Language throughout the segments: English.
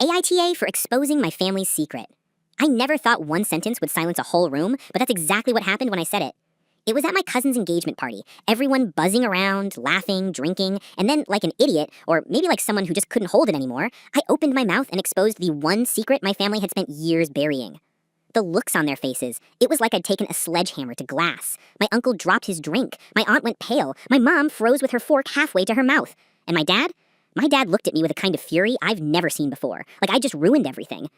AITA for exposing my family's secret. I never thought one sentence would silence a whole room, but that's exactly what happened when I said it. It was at my cousin's engagement party, everyone buzzing around, laughing, drinking, and then like an idiot, or maybe like someone who just couldn't hold it anymore, I opened my mouth and exposed the one secret my family had spent years burying. The looks on their faces, it was like I'd taken a sledgehammer to glass. My uncle dropped his drink, my aunt went pale, my mom froze with her fork halfway to her mouth, and my dad looked at me with a kind of fury I've never seen before, like I just ruined everything.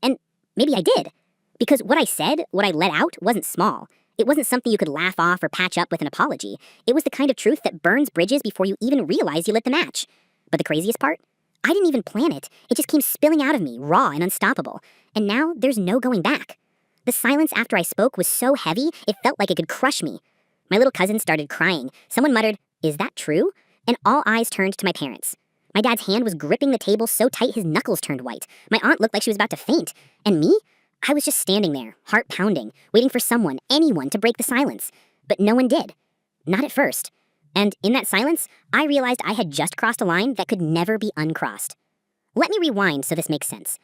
And maybe I did, because what I said, what I let out, wasn't small. It wasn't something you could laugh off or patch up with an apology. It was the kind of truth that burns bridges before you even realize you lit the match. But the craziest part? I didn't even plan it. It just came spilling out of me, raw and unstoppable. And now there's no going back. The silence after I spoke was so heavy, it felt like it could crush me. My little cousin started crying. Someone muttered, "Is that true?" And all eyes turned to my parents. My dad's hand was gripping the table so tight his knuckles turned white. My aunt looked like she was about to faint. And me? I was just standing there, heart pounding, waiting for someone, anyone, to break the silence. But no one did. Not at first. And in that silence, I realized I had just crossed a line that could never be uncrossed. Let me rewind so this makes sense.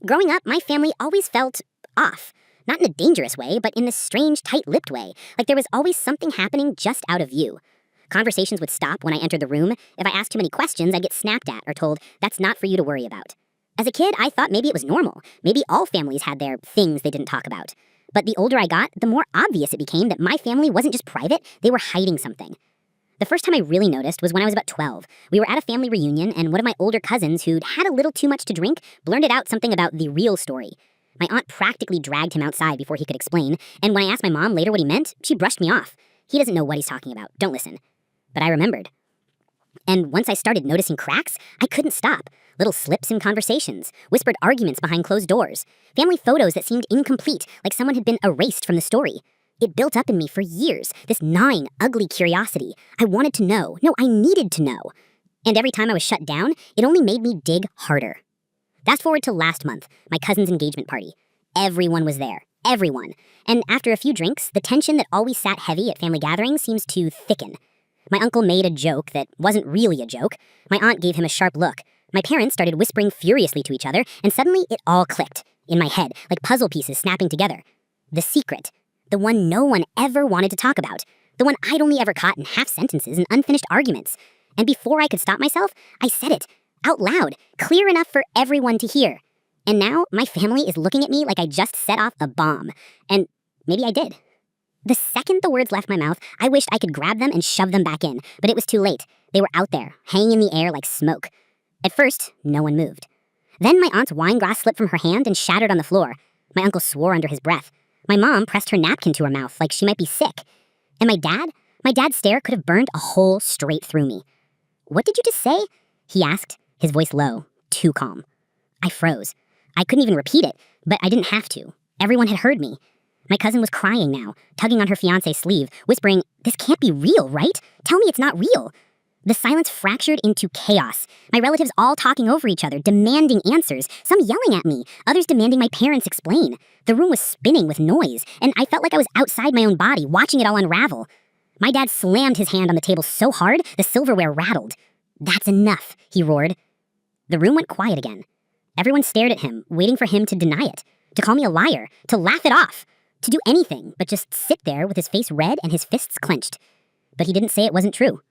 Growing up, my family always felt off. Not in a dangerous way, but in this strange, tight-lipped way. Like there was always something happening just out of view. Conversations would stop when I entered the room. If I asked too many questions, I'd get snapped at or told, "That's not for you to worry about." As a kid, I thought maybe it was normal. Maybe all families had their things they didn't talk about. But the older I got, the more obvious it became that my family wasn't just private, they were hiding something. The first time I really noticed was when I was about 12. We were at a family reunion, and one of my older cousins who'd had a little too much to drink blurted out something about the real story. My aunt practically dragged him outside before he could explain, and when I asked my mom later what he meant, she brushed me off. He doesn't know what he's talking about, don't listen. But I remembered. And once I started noticing cracks, I couldn't stop. Little slips in conversations, whispered arguments behind closed doors, family photos that seemed incomplete, like someone had been erased from the story. It built up in me for years, this gnawing, ugly curiosity. I wanted to know. No, I needed to know. And every time I was shut down, it only made me dig harder. Fast forward to last month, my cousin's engagement party. Everyone was there. Everyone. And after a few drinks, the tension that always sat heavy at family gatherings seems to thicken. My uncle made a joke that wasn't really a joke. My aunt gave him a sharp look. My parents started whispering furiously to each other, and suddenly it all clicked. In my head, like puzzle pieces snapping together. The secret. The one no one ever wanted to talk about. The one I'd only ever caught in half sentences and unfinished arguments. And before I could stop myself, I said it. Out loud. Clear enough for everyone to hear. And now, my family is looking at me like I just set off a bomb. And maybe I did. The second the words left my mouth, I wished I could grab them and shove them back in, but it was too late. They were out there, hanging in the air like smoke. At first, no one moved. Then my aunt's wine glass slipped from her hand and shattered on the floor. My uncle swore under his breath. My mom pressed her napkin to her mouth like she might be sick. And my dad's stare could have burned a hole straight through me. "What did you just say?" he asked, his voice low, too calm. I froze. I couldn't even repeat it, but I didn't have to. Everyone had heard me. My cousin was crying now, tugging on her fiancé's sleeve, whispering, "This can't be real, right? Tell me it's not real." The silence fractured into chaos. My relatives all talking over each other, demanding answers, some yelling at me, others demanding my parents explain. The room was spinning with noise, and I felt like I was outside my own body, watching it all unravel. My dad slammed his hand on the table so hard, the silverware rattled. "That's enough," he roared. The room went quiet again. Everyone stared at him, waiting for him to deny it, to call me a liar, to laugh it off, to do anything but just sit there with his face red and his fists clenched. But he didn't say it wasn't true.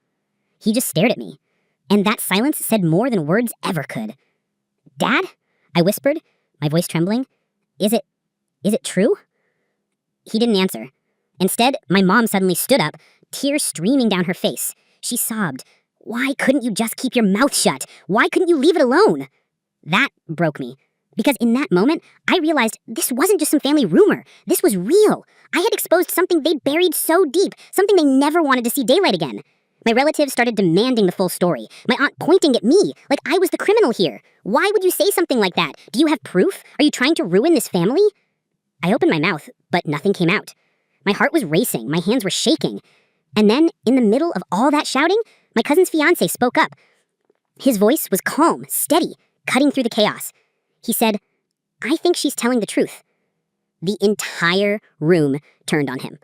He just stared at me. And that silence said more than words ever could. "Dad?" I whispered, my voice trembling. Is it true?" He didn't answer. Instead, my mom suddenly stood up, tears streaming down her face. She sobbed. "Why couldn't you just keep your mouth shut? Why couldn't you leave it alone?" That broke me. Because in that moment, I realized this wasn't just some family rumor. This was real. I had exposed something they'd buried so deep, something they never wanted to see daylight again. My relatives started demanding the full story, my aunt pointing at me, like I was the criminal here. "Why would you say something like that? Do you have proof? Are you trying to ruin this family?" I opened my mouth, but nothing came out. My heart was racing, my hands were shaking. And then, in the middle of all that shouting, my cousin's fiancé spoke up. His voice was calm, steady, cutting through the chaos. He said, "I think she's telling the truth." The entire room turned on him.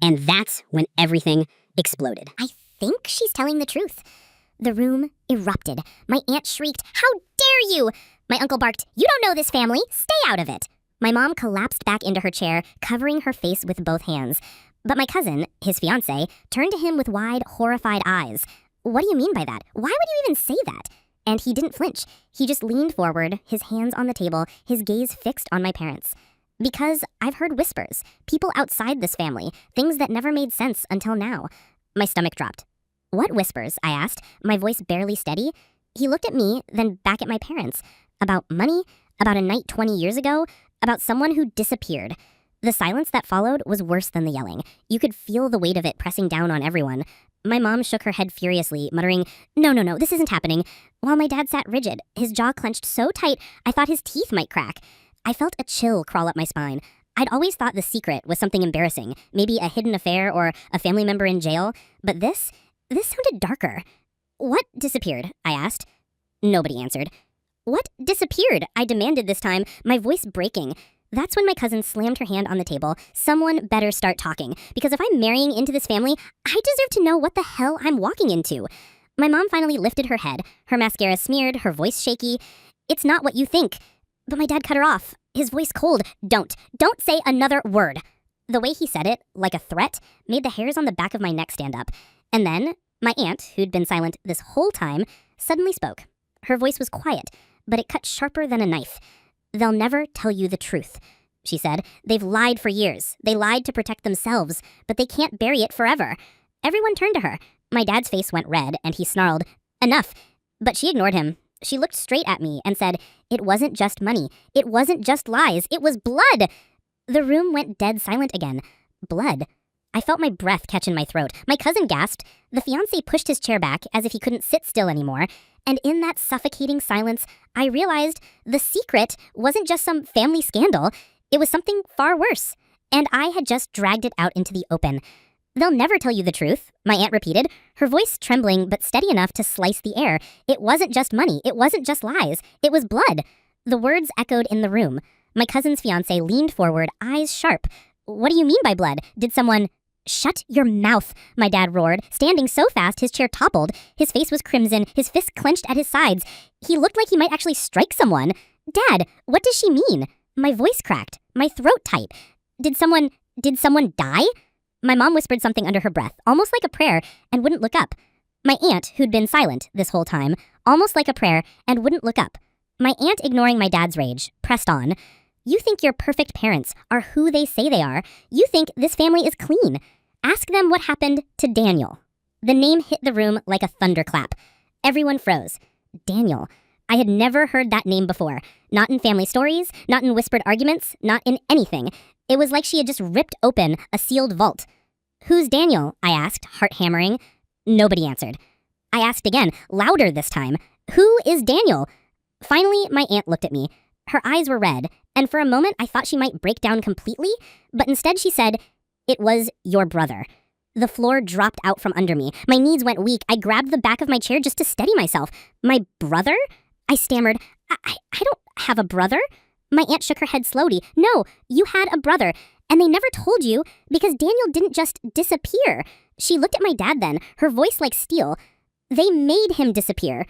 And that's when everything exploded. "I think she's telling the truth." The room erupted. My aunt shrieked, "How dare you!" My uncle barked, "You don't know this family. Stay out of it." My mom collapsed back into her chair, covering her face with both hands. But my cousin, his fiancé, turned to him with wide, horrified eyes. "What do you mean by that? Why would you even say that?" And he didn't flinch. He just leaned forward, his hands on the table, his gaze fixed on my parents. Because I've heard whispers, people outside this family, things that never made sense until now. My stomach dropped. "What whispers?" I asked, my voice barely steady. He looked at me, then back at my parents. About money, about a night 20 years ago, about someone who disappeared. The silence that followed was worse than the yelling. You could feel the weight of it pressing down on everyone. My mom shook her head furiously, muttering, No, this isn't happening," while my dad sat rigid, his jaw clenched so tight I thought his teeth might crack. I felt a chill crawl up my spine. I'd always thought the secret was something embarrassing, maybe a hidden affair or a family member in jail, but this sounded darker. "What disappeared?" I asked. Nobody answered. "What disappeared?" I demanded this time, my voice breaking. That's when my cousin slammed her hand on the table. "Someone better start talking, because if I'm marrying into this family, I deserve to know what the hell I'm walking into." My mom finally lifted her head, her mascara smeared, her voice shaky. "It's not what you think." But my dad cut her off, his voice cold. Don't say another word." The way he said it, like a threat, made the hairs on the back of my neck stand up. And then, my aunt, who'd been silent this whole time, suddenly spoke. Her voice was quiet, but it cut sharper than a knife. "They'll never tell you the truth," she said. "They've lied for years. They lied to protect themselves, but they can't bury it forever." Everyone turned to her. My dad's face went red, and he snarled, "Enough." But she ignored him. She looked straight at me and said, "It wasn't just money. It wasn't just lies. It was blood." The room went dead silent again. Blood. I felt my breath catch in my throat. My cousin gasped. The fiancé pushed his chair back as if he couldn't sit still anymore. And in that suffocating silence, I realized the secret wasn't just some family scandal. It was something far worse. And I had just dragged it out into the open. "They'll never tell you the truth," my aunt repeated, her voice trembling but steady enough to slice the air. "It wasn't just money. It wasn't just lies. It was blood." The words echoed in the room. My cousin's fiancé leaned forward, eyes sharp. "What do you mean by blood? Did someone—" "Shut your mouth," my dad roared, standing so fast his chair toppled. His face was crimson, his fists clenched at his sides. He looked like he might actually strike someone. "Dad, what does she mean?" My voice cracked, my throat tight. Did someone die?" My mom whispered something under her breath, almost like a prayer, and wouldn't look up. My aunt, who'd been silent this whole time, almost like a prayer, and wouldn't look up. My aunt, ignoring my dad's rage, pressed on. "You think your perfect parents are who they say they are. You think this family is clean. Ask them what happened to Daniel." The name hit the room like a thunderclap. Everyone froze. Daniel. I had never heard that name before. Not in family stories, not in whispered arguments, not in anything. It was like she had just ripped open a sealed vault. "Who's Daniel?" I asked, heart hammering. Nobody answered. I asked again, louder this time. "Who is Daniel?" Finally, my aunt looked at me. Her eyes were red, and for a moment I thought she might break down completely, but instead she said, "It was your brother." The floor dropped out from under me. My knees went weak. I grabbed the back of my chair just to steady myself. "My brother?" I stammered. I don't have a brother." My aunt shook her head slowly. "No, you had a brother, and they never told you because Daniel didn't just disappear." She looked at my dad then, her voice like steel. "They made him disappear."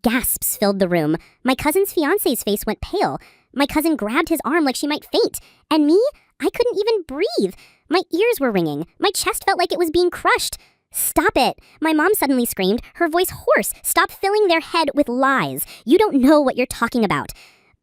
Gasps filled the room. My cousin's fiancé's face went pale. My cousin grabbed his arm like she might faint. And me? I couldn't even breathe. My ears were ringing. My chest felt like it was being crushed. "Stop it!" My mom suddenly screamed, her voice hoarse. "Stop filling their head with lies. You don't know what you're talking about."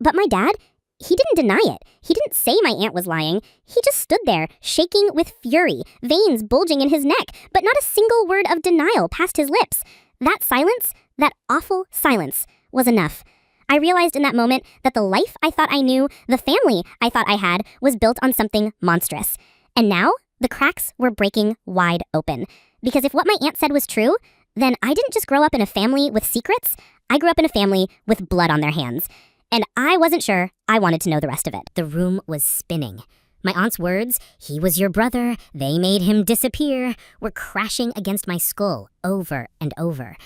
But my dad, he didn't deny it. He didn't say my aunt was lying. He just stood there, shaking with fury, veins bulging in his neck, but not a single word of denial passed his lips. That silence, that awful silence, was enough. I realized in that moment that the life I thought I knew, the family I thought I had, was built on something monstrous. And now, the cracks were breaking wide open. Because if what my aunt said was true, then I didn't just grow up in a family with secrets, I grew up in a family with blood on their hands. And I wasn't sure I wanted to know the rest of it. The room was spinning. My aunt's words, "He was your brother, they made him disappear," were crashing against my skull over and over.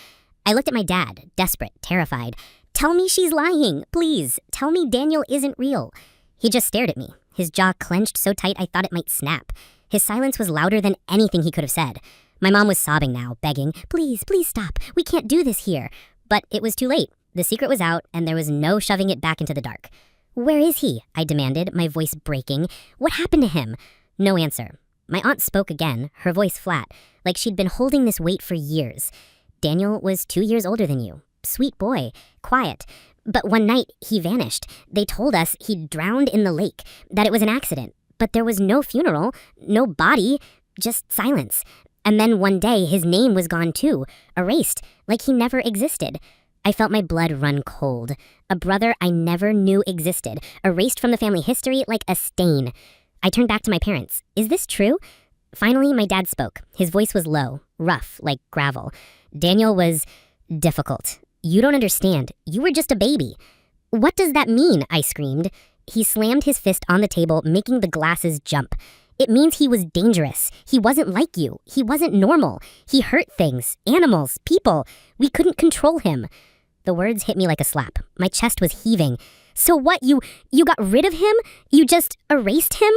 I looked at my dad, desperate, terrified. "Tell me she's lying, please. Tell me Daniel isn't real." He just stared at me, his jaw clenched so tight I thought it might snap. His silence was louder than anything he could have said. My mom was sobbing now, begging, "Please, please stop. We can't do this here." But it was too late. The secret was out, and there was no shoving it back into the dark. "Where is he?" I demanded, my voice breaking. "What happened to him?" No answer. My aunt spoke again, her voice flat, like she'd been holding this weight for years. "Daniel was 2 years older than you. Sweet boy. Quiet. But one night, he vanished. They told us he'd drowned in the lake, that it was an accident. But there was no funeral, no body, just silence. And then one day, his name was gone too, erased, like he never existed." I felt my blood run cold. A brother I never knew existed, erased from the family history like a stain. I turned back to my parents. "Is this true?" Finally, my dad spoke. His voice was low, rough, like gravel. "Daniel was difficult. You don't understand. You were just a baby." "What does that mean?" I screamed. He slammed his fist on the table, making the glasses jump. "It means he was dangerous. He wasn't like you. He wasn't normal. He hurt things, animals, people. We couldn't control him." The words hit me like a slap. My chest was heaving. "So what, you got rid of him? You just erased him?"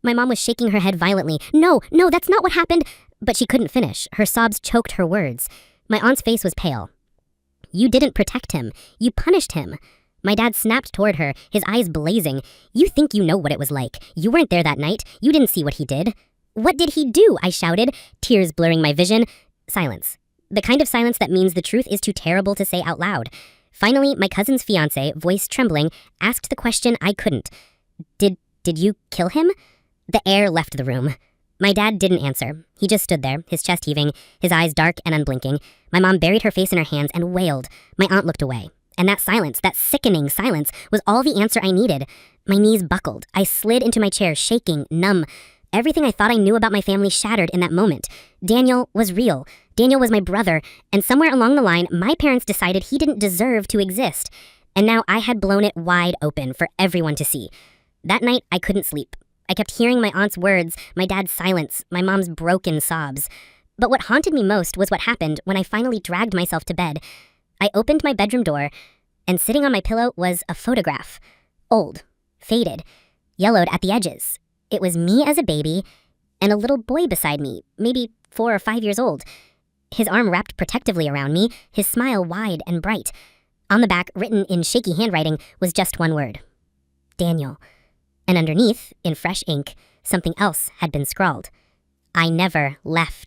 My mom was shaking her head violently. No, that's not what happened." But she couldn't finish. Her sobs choked her words. My aunt's face was pale. "You didn't protect him. You punished him." My dad snapped toward her, his eyes blazing. "You think you know what it was like. You weren't there that night. You didn't see what he did." "What did he do?" I shouted, tears blurring my vision. Silence. The kind of silence that means the truth is too terrible to say out loud. Finally, my cousin's fiancé, voice trembling, asked the question I couldn't. Did you kill him?" The air left the room. My dad didn't answer. He just stood there, his chest heaving, his eyes dark and unblinking. My mom buried her face in her hands and wailed. My aunt looked away. And that silence, that sickening silence, was all the answer I needed. My knees buckled. I slid into my chair, shaking, numb. Everything I thought I knew about my family shattered in that moment. Daniel was real. Daniel was my brother. And somewhere along the line, my parents decided he didn't deserve to exist. And now I had blown it wide open for everyone to see. That night, I couldn't sleep. I kept hearing my aunt's words, my dad's silence, my mom's broken sobs. But what haunted me most was what happened when I finally dragged myself to bed. I opened my bedroom door, and sitting on my pillow was a photograph. Old, faded, yellowed at the edges. It was me as a baby, and a little boy beside me, maybe 4 or 5 years old. His arm wrapped protectively around me, his smile wide and bright. On the back, written in shaky handwriting, was just one word. Daniel. And underneath, in fresh ink, something else had been scrawled. I never left.